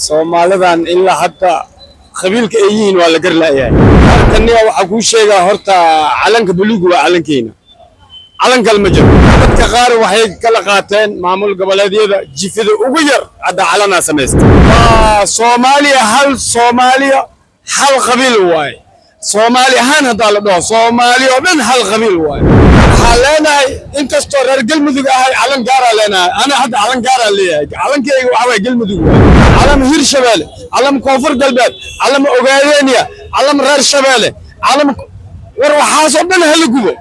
Soomaalidan ilaa hadda qabiilka ay yihiin waa la gar la'yahay. Halkaniya waxa ku sheegaa horta calanka buluug waa calankeena. Calanka ma jiro. Dadka qaar waxay kala qaateen maamul goboleedyada jifida ugu yar hadda calana sameystay. Soomaaliya hal qabiil waay. Soomaali ahaan hadda la dhaho Soomaaliya oo dhan hal qabiil waay. Waxaa leenahay inkastoo reer galmudug ahay calan gaar ah leenahay. Ana hadda calan gaar ah leeyahay. Calankeyga waxa waay galmudug waay. calam hirshabelle calam koonfur galbeed calam ogaadeniya calam reer shabeelle calam war waxaas oo dhan hal gubo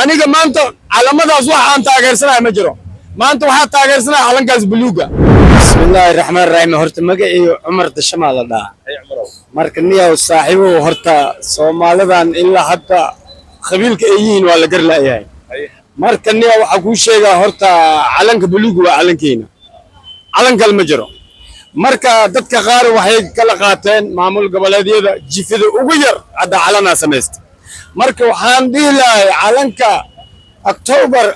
aniga maanta calamadaas wax aan taageersanahay ma jiro maanta waxa taageersanahay calankaas buluuga bismillaahir rahmaanir rahiim horta magaciiyo Cumar Dashama la dhahaa marka niyow saaxiibo horta Soomaalidan ilaa hadda qabiilka ay yihiin waa la gar la'yahay marka niyow waxa ku sheegaa horta calanka buluuga waa calankeena calanka ma jiro marka dadka qaar waxay kala qaateen maamul goboleedyada jifida ugu yar hadda calana sameystay marka waxaan dhihi lahay calanka October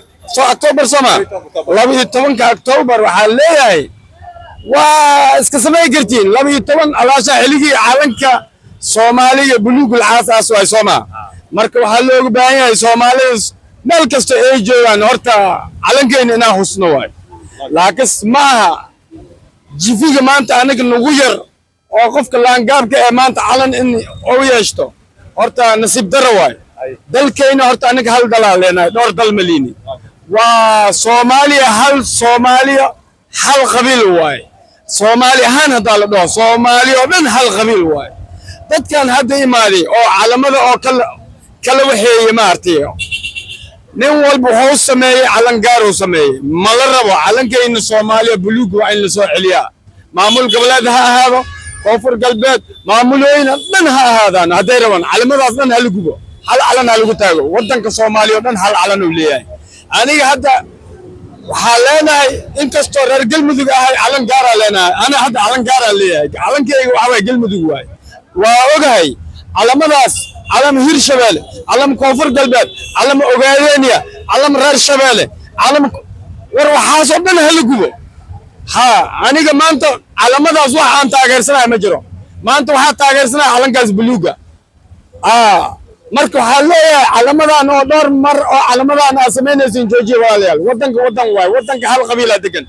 sama 12 October waxaa leeyahay waa iska samay kartiin 12 alaasha xiligi calanka Soomaaliya buluugul aasaas way Soomaa marka waxaa looga baahan yahay Soomaalida meel kasta ay joogaan horta calankeena inaa husno waay laakiin maaha jifiga maanta anaga nagu yar oo qofka laangaabka ee maanta calan in uu yeeshto horta nasiib daro waay dalkeena horta anaga hal dalaal leenahay dhowr dal malini waa Soomaaliya hal qabiil waay Soomaali ahaan hadda la dhaho Soomaaliya oo dhan hal qabiil waay dadkan hadda imaaday oo calamada oo kala waxeeyay maartay nin walba wuxuu sameeyay calan gaar uu sameeyay ma la rabo calankeena Soomaaliya buluug waa in la soo celiyaa maamul goboleed ha ahaado koonfur galbeed maamulooyin dhan ha ahaadaan haday rabaan calamadaas dhan hal gubo hal calan hal lagu taago wadanka Soomaaliya oo dhan hal calan uu leeyahay aniga hadda waxaa leenahay inkastoo reer galmudug ahay calan gaar ah leenahay ana hadda calan gaar ah leeyahay calankeyga waxa waay galmudug waay waa ogahay calamadaas calam hirshabelle calam koonfur galbeed calam ogaadeniya calam reer shabeelle calam war waxaas oo dhan hal gubo aniga maanta calamadaas wax aan taageersanahay ma jiro maanta waxa taageersanahay calankaas buluuga marka waxaa leeyahay calamadan oo dhowr mar oo calamadan aan sameynaysin joojiye walaalayaal wadanka wadan waay wadanka hal qabiil ah degan